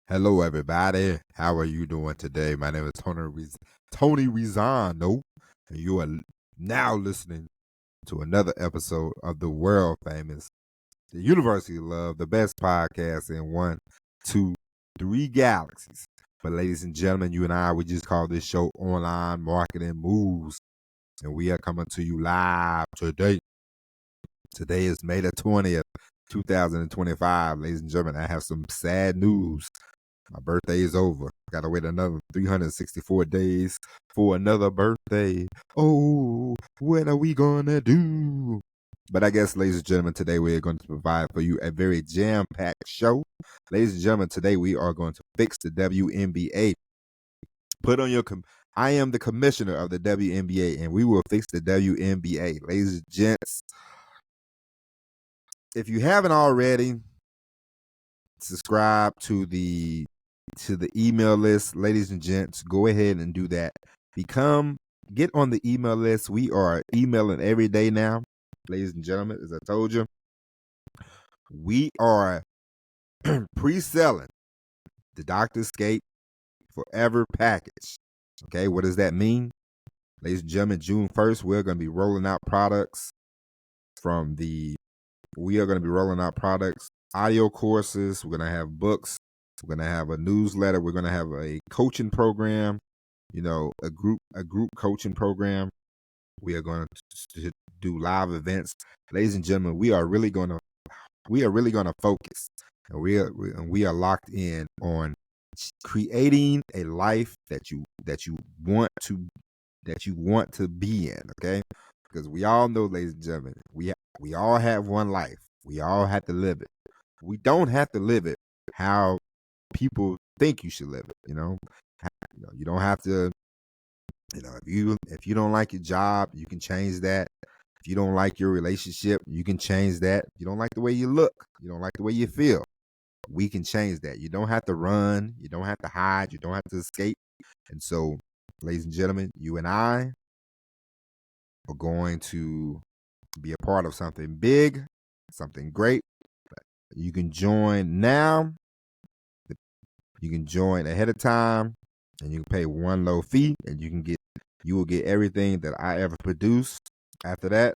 Hello, everybody. How are you doing today? My name is Tony Rizano, and you are now listening to another episode of the world famous, the University of Love, the best podcast in 1, 2, 3 galaxies. But, ladies and gentlemen, you and I, we just call this show Online Marketing Moves, and we are coming to you live today. Today is May the 20th, 2025. Ladies and gentlemen, I have some sad news. My birthday is over. Gotta wait another 364 days for another birthday. Oh, what are we gonna do? But I guess, ladies and gentlemen, today we are going to provide for you a very jam-packed show. Ladies and gentlemen, today we are going to fix the WNBA. Put on your I am the commissioner of the WNBA, and we will fix the WNBA. Ladies and gents, if you haven't already, subscribe to the email list. Ladies and gents, go ahead and do that. Get on the email list. We are emailing every day now. Ladies and gentlemen, as I told you, we are pre-selling the Dr. Escape Forever package. Okay, what does that mean? Ladies and gentlemen, June 1st, we're going to be rolling out products audio courses. We're going to have books. We're going to have a newsletter. We're going to have a coaching program, a group coaching program. We are going to do live events. Ladies and gentlemen, we are really going to focus, and we are locked in on creating a life that you want to be in, okay? Because we all know, ladies and gentlemen, we all have one life. We all have to live it. We don't have to live it how people think you should live it. You don't have to. If you don't like your job, you can change that. If you don't like your relationship, you can change that. If you don't like the way you look, you don't like the way you feel, we can change that. You don't have to run. You don't have to hide. You don't have to escape. And so, ladies and gentlemen, you and I are going to be a part of something big, something great. You can join now. You can join ahead of time, and you can pay one low fee, and you will get everything that I ever produce. After that,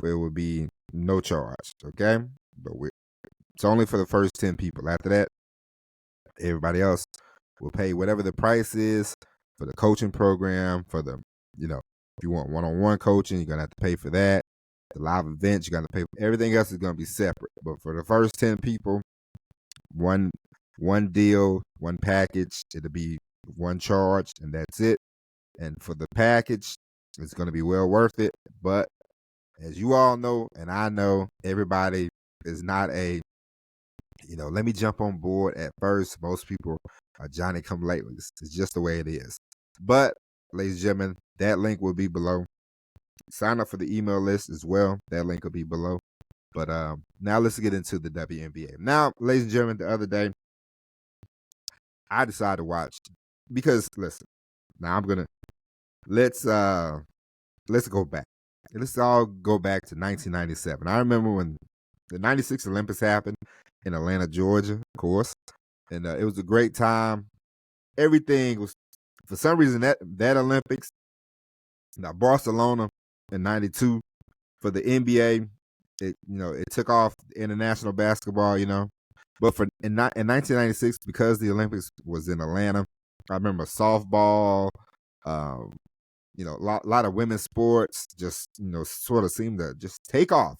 there will be no charge. Okay, but it's only for the first 10 people. After that, everybody else will pay whatever the price is for the coaching program. If you want one-on-one coaching, you're gonna have to pay for that. The live events, you're gonna pay for everything else is gonna be separate. But for the first 10 people, one deal, one package, it'll be one charge, and that's it. And for the package, it's gonna be well worth it. But as you all know, and I know, everybody is not a let me jump on board at first. Most people are Johnny come lately. It's just the way it is. But, ladies and gentlemen, that link will be below. Sign up for the email list as well. That link will be below. But now let's get into the WNBA. Now, ladies and gentlemen, the other day, I decided to watch because listen. Now let's go back. Let's all go back to 1997. I remember when the 96 Olympics happened in Atlanta, Georgia, of course. And it was a great time. Everything was, for some reason, that Olympics, now Barcelona in 92 for the NBA, it took off international basketball, But in 1996, because the Olympics was in Atlanta, I remember softball, a lot of women's sports just, sort of seemed to just take off,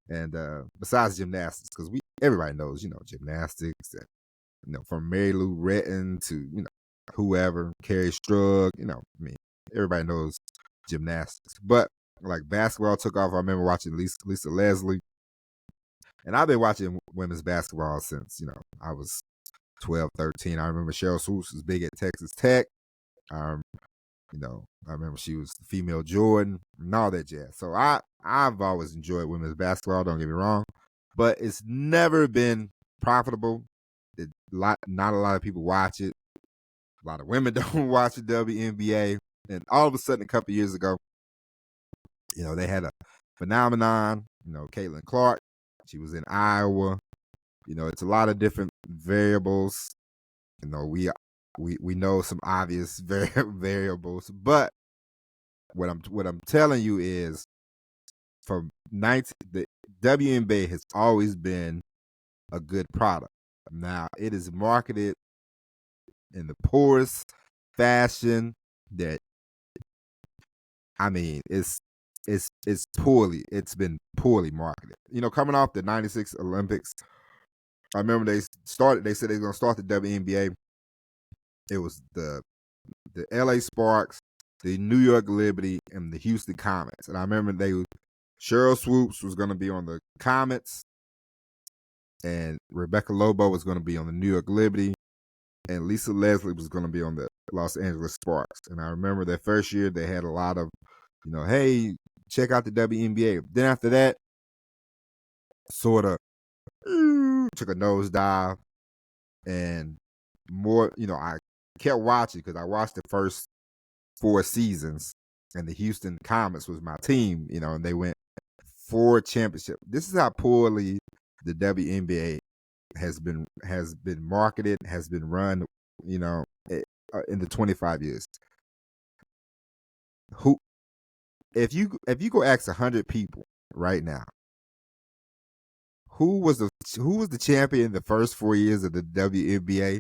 And besides gymnastics, because everybody knows, gymnastics, and, from Mary Lou Retton to, whoever, Carrie Strug, everybody knows gymnastics. But like basketball took off. I remember watching Lisa Leslie. And I've been watching women's basketball since, I was 12, 13. I remember Cheryl Swoops was big at Texas Tech. I remember she was the female Jordan and all that jazz. So I've always enjoyed women's basketball, don't get me wrong. But it's never been profitable. Not a lot of people watch it. A lot of women don't watch the WNBA. And all of a sudden, a couple years ago, they had a phenomenon. Caitlin Clark, she was in Iowa. It's a lot of different variables. We know some obvious variables, but what I'm telling you is from 19 the WNBA has always been a good product. Now it is marketed in the poorest fashion that it's been poorly marketed. Coming off the 96 Olympics, I remember they said they were gonna start the WNBA. It was the LA Sparks, the New York Liberty, and the Houston Comets. And I remember Cheryl Swoops was gonna be on the Comets, and Rebecca Lobo was gonna be on the New York Liberty, and Lisa Leslie was gonna be on the Los Angeles Sparks. And I remember that first year they had a lot of, hey, check out the WNBA. Then after that, sort of took a nosedive, and more, I kept watching because I watched the first 4 seasons, and the Houston Comets was my team, and they went 4 championships. This is how poorly the WNBA has been marketed, has been run, in the 25 years. Who, if you go ask 100 people right now, who was the champion the first 4 years of the WNBA,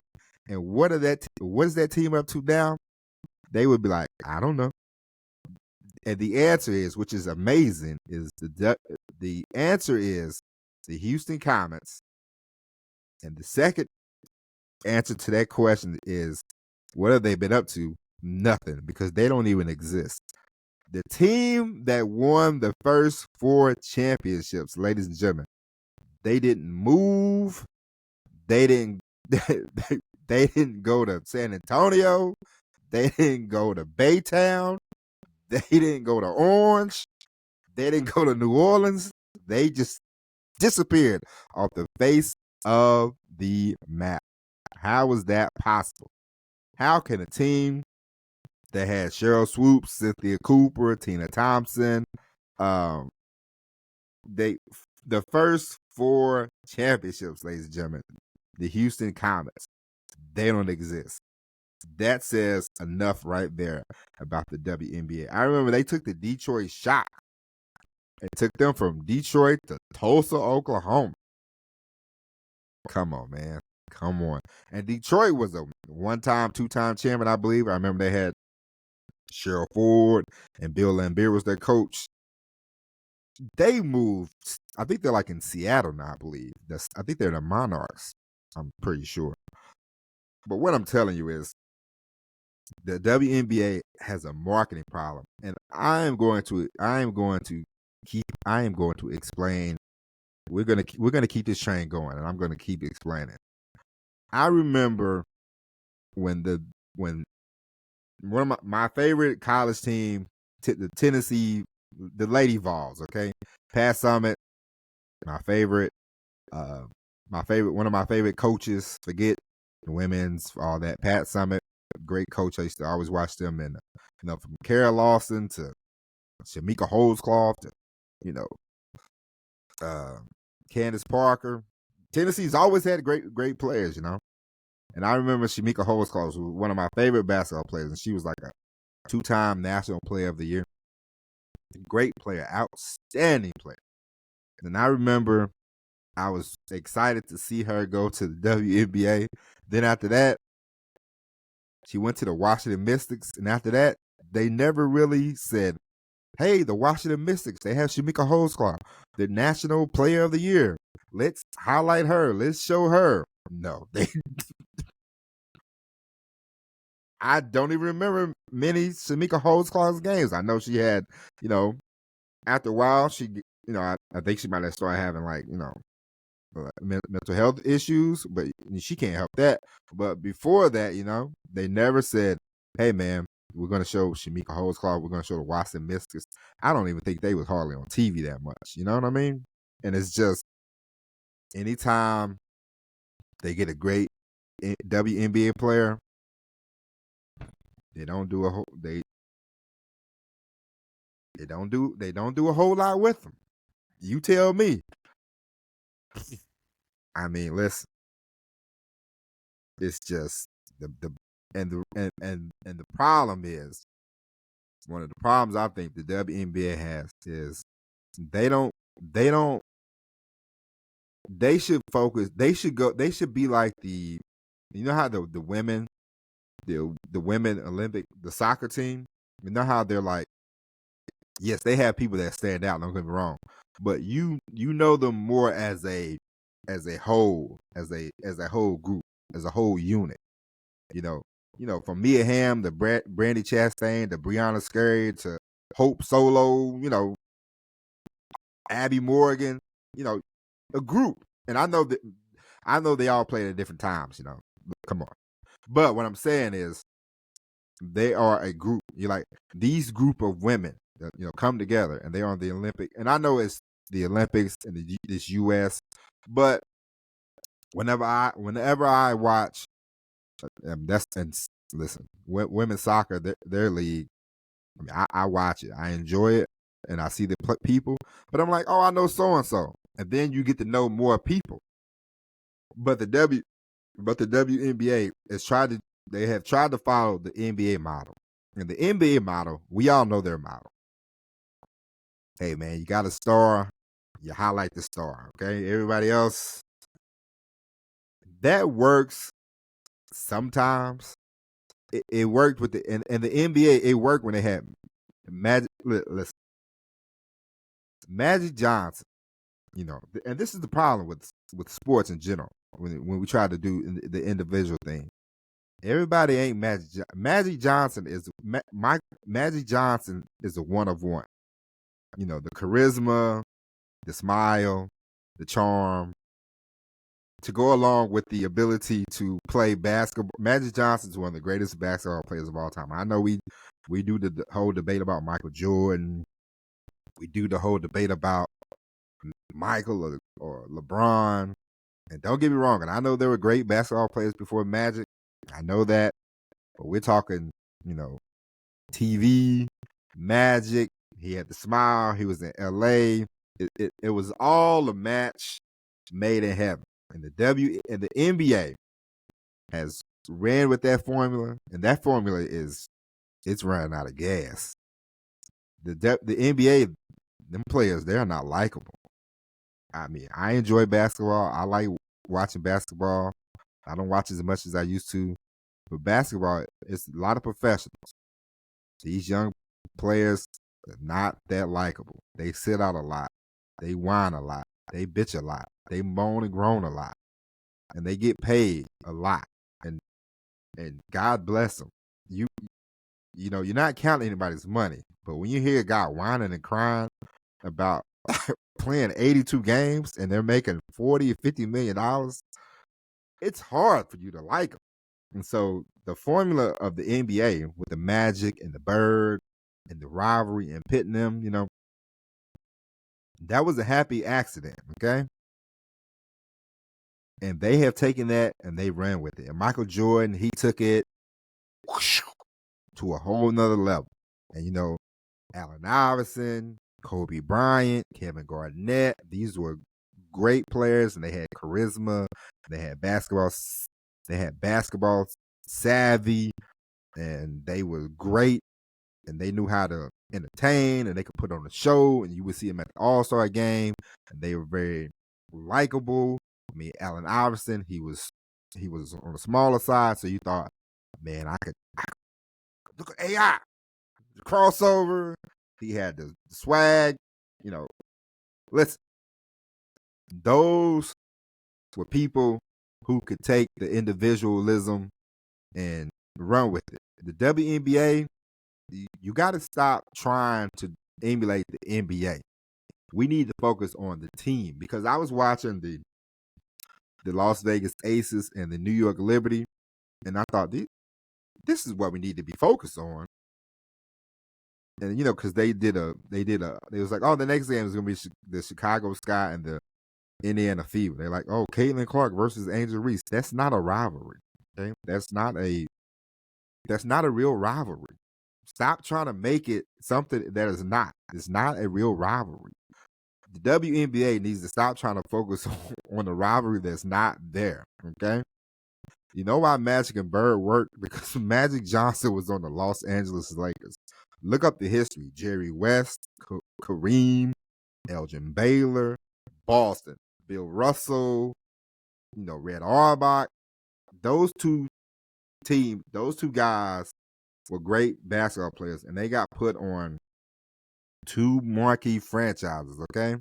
and what is that team up to now? They would be like, I don't know. And the answer is, which is amazing, is the answer is the Houston Comets. And the second answer to that question is, what have they been up to? Nothing, because they don't even exist. The team that won the first 4 championships, ladies and gentlemen, they didn't move. They didn't. They didn't go to San Antonio. They didn't go to Baytown. They didn't go to Orange. They didn't go to New Orleans. They just disappeared off the face of the map. How is that possible? How can a team that had Cheryl Swoops, Cynthia Cooper, Tina Thompson, the first 4 championships, ladies and gentlemen, the Houston Comets, they don't exist. That says enough right there about the WNBA. I remember they took the Detroit Shock. It took them from Detroit to Tulsa, Oklahoma. Come on, man. Come on. And Detroit was a 1-time, 2-time champion, I believe. I remember they had Cheryl Ford and Bill Laimbeer was their coach. They moved. I think they're like in Seattle now, I believe. I think they're the Monarchs. I'm pretty sure. But what I'm telling you is the WNBA has a marketing problem. And I am going to explain. We're gonna keep this train going, and I'm gonna keep explaining. I remember when one of my favorite college team, the Tennessee, the Lady Vols, okay, Pat Summitt, my favorite, one of my favorite coaches. Forget the women's, all that. Pat Summitt, great coach. I used to always watch them, and from Kara Lawson to Shamika Holdscloth to Candace Parker. Tennessee's always had great players, And I remember Shamika Holdscloth was one of my favorite basketball players, and she was like a 2-time National Player of the Year. Great player, outstanding player. And I remember I was excited to see her go to the WNBA. Then after that, she went to the Washington Mystics, and after that, they never really said, hey, the Washington Mystics, they have Shamika Holdscloth, the National Player of the Year. Let's highlight her. Let's show her. No, I don't even remember many Shamika Holdscloth's games. I know she had, after a while, she, I think she might have started having mental health issues, but she can't help that. But before that, they never said, hey, man, we're going to show Shamika Holdscloth. We're going to show the Washington Mystics. I don't even think they was hardly on TV that much. You know what I mean? And it's just anytime they get a great WNBA player, they don't do a whole lot with them. You tell me. I mean, listen, it's just the and the problem is, one of the problems I think the WNBA has is they don't they don't they should focus, they should be like you know how the women, the women Olympic, the soccer team, you know how they're like, yes, they have people that stand out, don't get me wrong, but you know them more as a whole, as a whole group, as a whole unit. You know, from Mia Hamm to Brandy Chastain to Breonna Scurry to Hope Solo, Abby Morgan, you know, a group. And I know they all played at different times, Come on. But what I'm saying is they are a group. You like these group of women that come together and they're on the Olympic. And I know it's the Olympics and this US, but whenever I watch, that's and listen, women's soccer, their league. I mean, I watch it, I enjoy it, and I see the people. But I'm like, oh, I know so and so, and then you get to know more people. But the WNBA they have tried to follow the NBA model, and the NBA model, we all know their model. Hey man, you got a star, you highlight the star. Okay, everybody else, that works sometimes. It worked with and the NBA. It worked when they had Magic. Listen, Magic Johnson. And this is the problem with sports in general. When we try to do the individual thing, everybody ain't Magic. Magic Johnson is Magic Johnson is a one of one. The charisma, the smile, the charm, to go along with the ability to play basketball. Magic Johnson is one of the greatest basketball players of all time. I know we do the whole debate about Michael Jordan. We do the whole debate about Michael or LeBron. And don't get me wrong, and I know there were great basketball players before Magic. I know that. But we're talking, TV, Magic. He had the smile. He was in LA. It was all a match made in heaven. And the NBA has ran with that formula, and that formula it's running out of gas. The NBA, them players, they're not likable. I mean, I enjoy basketball. I like watching basketball. I don't watch as much as I used to, but basketball, it's a lot of professionals. These young players are not that likable. They sit out a lot. They whine a lot. They bitch a lot. They moan and groan a lot, and they get paid a lot. And God bless them. You're not counting anybody's money, but when you hear a guy whining and crying about playing 82 games and they're making $40 or $50 million, it's hard for you to like them. And so the formula of the NBA with the Magic and the Bird and the rivalry and pitting them, that was a happy accident, okay? And they have taken that and they ran with it. And Michael Jordan, he took it to a whole nother level. And Allen Iverson, Kobe Bryant, Kevin Garnett, these were great players, and they had charisma. They had basketball savvy, and they were great, and they knew how to entertain, and they could put on a show, and you would see them at the All-Star game, and they were very likable. I mean, Allen Iverson, he was on the smaller side, so you thought, man, I could look at AI, the crossover. He had the swag, Listen, those were people who could take the individualism and run with it. The WNBA, you got to stop trying to emulate the NBA. We need to focus on the team, because I was watching the Las Vegas Aces and the New York Liberty, and I thought this is what we need to be focused on. And because they was like, oh, the next game is gonna be the Chicago Sky and the Indiana Fever. They're like, oh, Caitlin Clark versus Angel Reese. That's not a rivalry. Okay, that's not a real rivalry. Stop trying to make it something that is not. It's not a real rivalry. The WNBA needs to stop trying to focus on the rivalry that's not there. Okay. You know why Magic and Bird worked? Because Magic Johnson was on the Los Angeles Lakers. Look up the history. Jerry West, Kareem, Elgin Baylor, Boston, Bill Russell, Red Auerbach. Those two guys were great basketball players, and they got put on two marquee franchises, okay?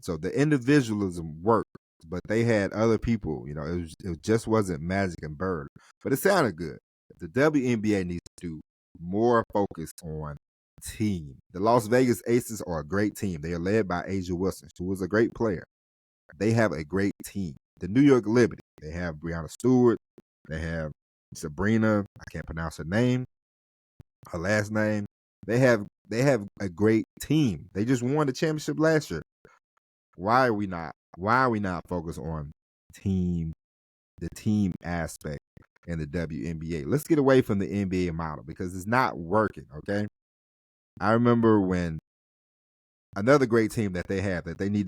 So the individualism worked, but they had other people, it just wasn't Magic and Bird. But it sounded good. The WNBA needs to do more focus on team. The Las Vegas Aces are a great team. They are led by Asia Wilson, who was a great player. They have a great team. The New York Liberty, they have Breanna Stewart. They have Sabrina, I can't pronounce her name, her last name. They have a great team. They just won the championship last year. Why are we not focused on the team aspect in the WNBA? Let's get away from the NBA model because it's not working, okay? I remember when another great team that they have that they need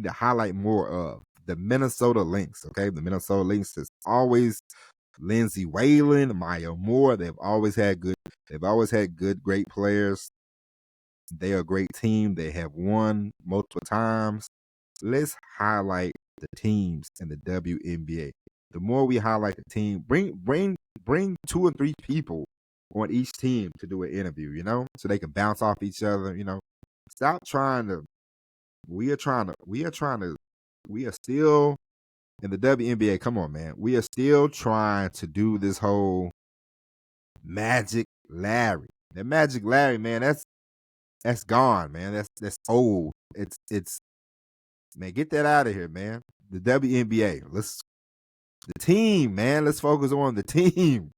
to highlight more of, the Minnesota Lynx, okay? The Minnesota Lynx is always Lindsay Whalen, Maya Moore. They've always had good, great players. They are a great team. They have won multiple times. Let's highlight the teams in the WNBA. The more we highlight the team, bring 2 or 3 people on each team to do an interview, so they can bounce off each other, Stop trying to. We are still in the WNBA. Come on, man. We are still trying to do this whole Magic Larry. That Magic Larry, man, that's gone, man. That's old. It's man, get that out of here, man. The WNBA. The team, man. Let's focus on the team.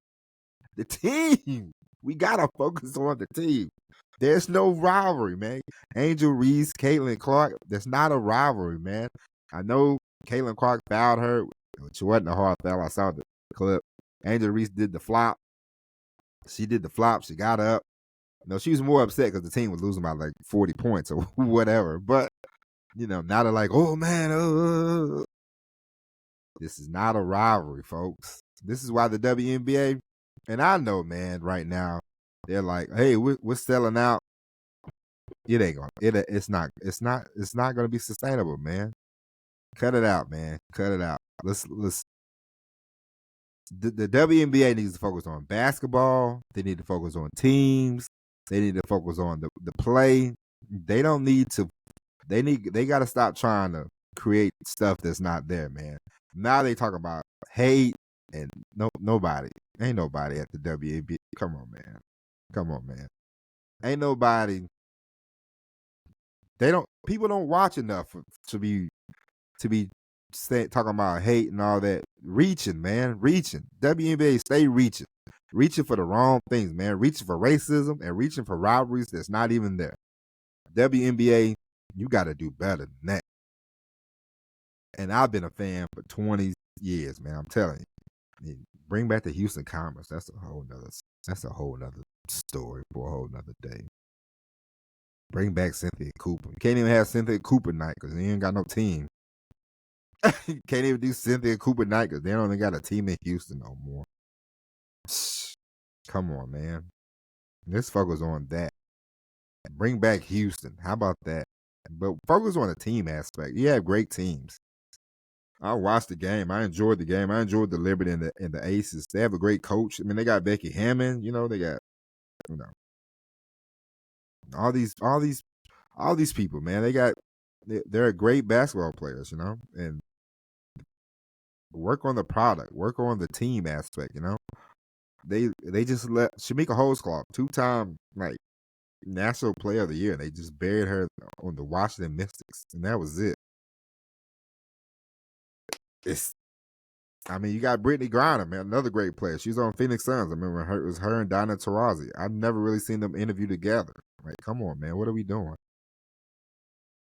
The team. We gotta focus on the team. There's no rivalry, man. Angel Reese, Caitlin Clark. That's not a rivalry, man. I know Caitlin Clark fouled her, which wasn't a hard foul. I saw the clip. Angel Reese did the flop. She did the flop. She got up. She was more upset because the team was losing by like 40 points or whatever. But, now they're like, oh, man, this is not a rivalry, folks. This is why the WNBA, and I know, man, right now, they're like, hey, we're selling out. It ain't gonna. It's not gonna be sustainable, man. Cut it out, man. Cut it out. Let's. The WNBA needs to focus on basketball. They need to focus on teams. They need to focus on the play. They don't need to. They got to stop trying to create stuff that's not there, man. Now they talk about hate and nobody. Ain't nobody at the WNBA. Come on, man. Ain't nobody. People don't watch enough to be talking about hate and all that. Reaching, man. WNBA stay reaching for the wrong things, man. Reaching for racism and reaching for rivalries that's not even there. WNBA, you got to do better than that. And I've been a fan for 20 years, man. I'm telling you. Bring back the Houston Commerce. That's a whole nother story for a whole nother day. Bring back Cynthia Cooper. You can't even have Cynthia Cooper night because he ain't got no team. Can't even do Cynthia Cooper night because they don't even got a team in Houston no more. Come on, man. Let's focus on that. Bring back Houston. How about that? But focus on the team aspect. You have great teams. I watched the game. I enjoyed the game. I enjoyed the Liberty and the Aces. They have a great coach. I mean, they got Becky Hammond. They got all these people, man. They're great basketball players, and work on the product, work on the team aspect, They just let Shamika Holdsclaw, 2-time National Player of the Year. They just buried her on the Washington Mystics, and that was it. You got Brittany Griner, man, another great player. She's on Phoenix Suns. I remember it was her and Diana Taurasi. I've never really seen them interview together. Come on, man, what are we doing?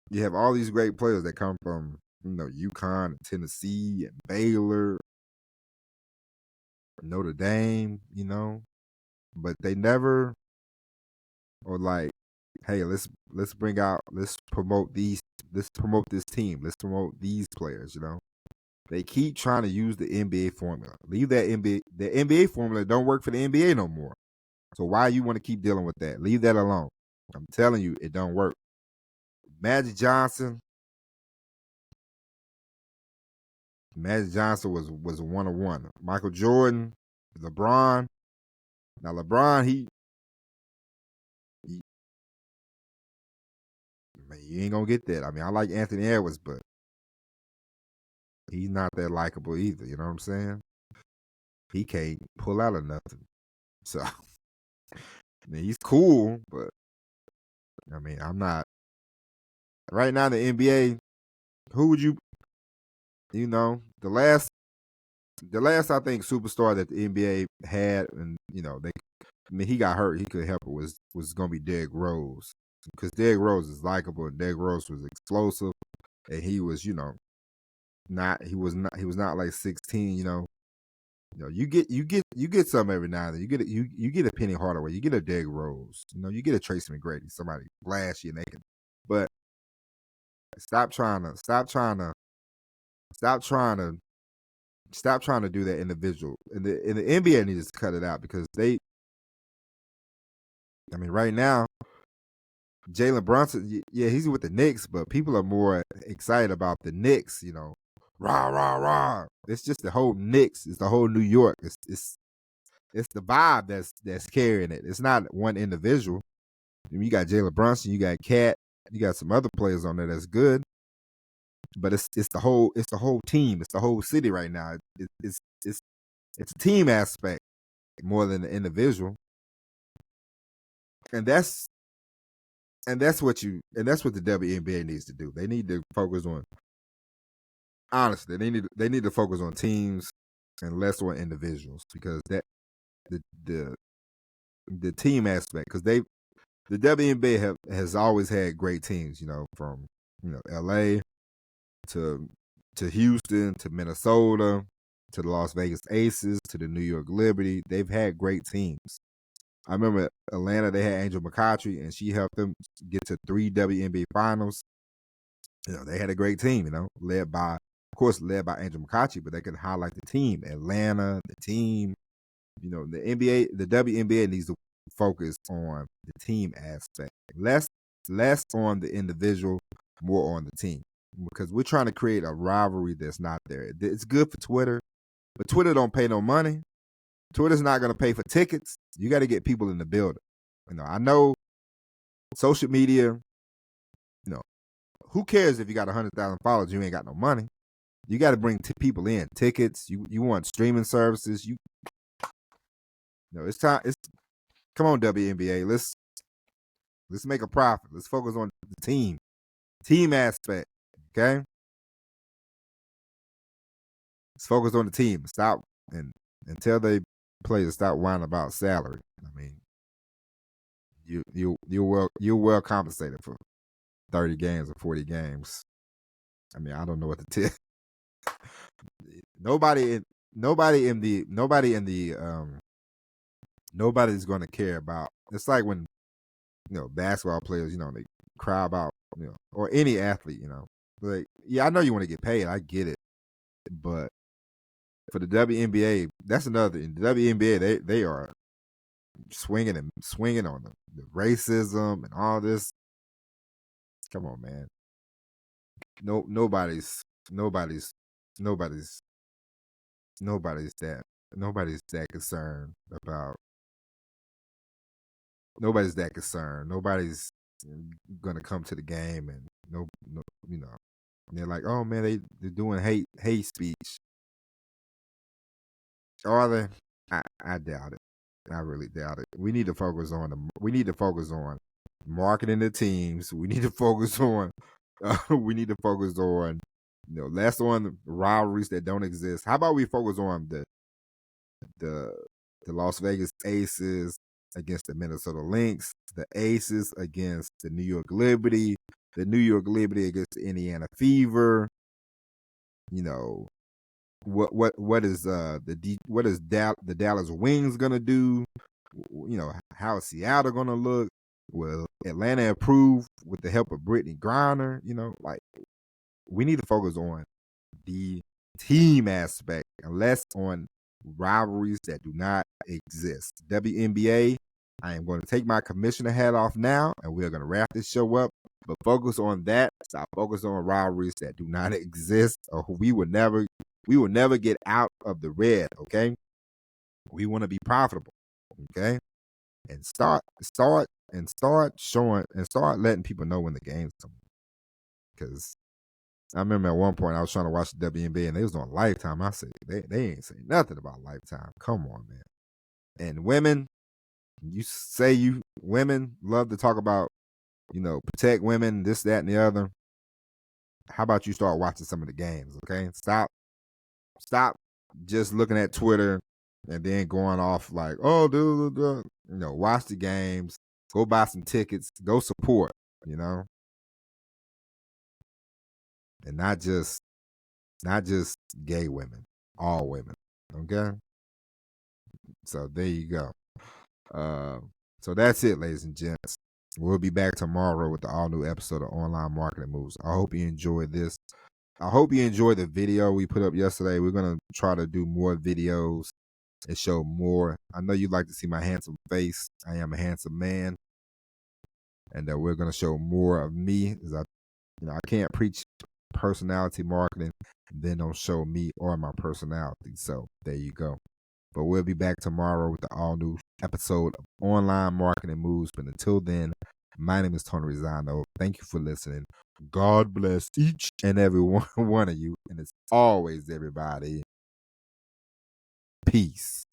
You have all these great players that come from, UConn and Tennessee and Baylor, Notre Dame, but they never, or hey, let's bring out, let's promote this team, let's promote these players. They keep trying to use the NBA formula. Leave that NBA, the NBA formula don't work for the NBA no more. So why you want to keep dealing with that? Leave that alone. I'm telling you, it don't work. Magic Johnson, was a 1-on-1. Michael Jordan, LeBron. Now LeBron, he man, you ain't gonna get that. I mean, I like Anthony Edwards, but he's not that likable either. You know what I'm saying? He can't pull out of nothing. So I mean, he's cool, but I mean, I'm not right now in the NBA. Who would you, the last I think superstar that the NBA had, and he got hurt. He could help it. Was gonna be Derrick Rose, because Derrick Rose is likable and Derrick Rose was explosive, and he was not like 16. You get some every now and then. You get a Penny Hardaway. You get a Derrick Rose. You get a Tracy McGrady. Somebody flashy and they can. But stop trying to do that individual. And the NBA needs to cut it out, because right now, Jalen Brunson, yeah, he's with the Knicks, but people are more excited about the Knicks. Rah rah rah. It's just the whole Knicks. It's the whole New York. It's the vibe that's carrying it. It's not one individual. You got Jalen Brunson, you got Cat, you got some other players on there that's good, but it's the whole team. It's the whole city right now. It's a team aspect more than the individual, and that's what the WNBA needs to do. They need to focus on, honestly, they need to focus on teams and less on individuals, because that the team aspect, because the WNBA has always had great teams, from LA to Houston to Minnesota to the Las Vegas Aces to the New York Liberty. They've had great teams. I remember Atlanta, they had Angel McCoughtry, and she helped them get to 3 WNBA finals. They had a great team, led by Angel McCoughtry, but they can highlight the team. Atlanta, the team, the NBA, the WNBA needs to focus on the team aspect. Less on the individual, more on the team. Because we're trying to create a rivalry that's not there. It's good for Twitter, but Twitter don't pay no money. Twitter's not going to pay for tickets. You got to get people in the building. I know social media, who cares if you got 100,000 followers, you ain't got no money. You got to bring people in, tickets. You want streaming services. It's time. Come on, WNBA. Let's make a profit. Let's focus on the team aspect. Okay, let's focus on the team. Stop and tell the players stop whining about salary. You're well compensated for 30 games or 40 games. I don't know what to tell. Nobody's going to care about. It's like when basketball players, they cry about, or any athlete, like, yeah, I know you want to get paid, I get it, but for the WNBA, that's another thing. The WNBA, they are swinging on the racism and all this. Come on, man. Nobody's that concerned about. Nobody's that concerned. Nobody's gonna come to the game and they're like, oh man, they're doing hate speech. Are they? I doubt it. I really doubt it. We need to focus on marketing the teams. We need to focus on less on rivalries that don't exist. How about we focus on the Las Vegas Aces against the Minnesota Lynx, the Aces against the New York Liberty, the New York Liberty against the Indiana Fever. What is the Dallas Wings gonna do? How is Seattle gonna look? Will Atlanta improve with the help of Brittany Griner? Like, we need to focus on the team aspect and less on rivalries that do not exist. WNBA, I am going to take my commissioner hat off now, and we're going to wrap this show up. But focus on that. Stop focusing on rivalries that do not exist, or we will never get out of the red. Okay, we want to be profitable. Okay, and start showing and start letting people know when the game's coming. Because I remember at one point I was trying to watch the WNBA and they was on Lifetime. I said, they ain't saying nothing about Lifetime. Come on, man. And women, women love to talk about, protect women, this, that, and the other. How about you start watching some of the games, okay? Stop just looking at Twitter and then going off like, oh, dude. Watch the games, go buy some tickets, go support, and not just gay women, all women. Okay. So there you go. So that's it, ladies and gents. We'll be back tomorrow with the all new episode of Online Marketing Moves. I hope you enjoyed this. I hope you enjoyed the video we put up yesterday. We're going to try to do more videos and show more. I know you'd like to see my handsome face. I am a handsome man. And we're going to show more of me. As I can't preach personality marketing and then don't show me or my personality. So there you go. But we'll be back tomorrow with the all new episode of Online Marketing Moves. But until then, my name is Tony Rizzano. Thank you for listening. God bless each and every one of you. And it's always everybody. Peace.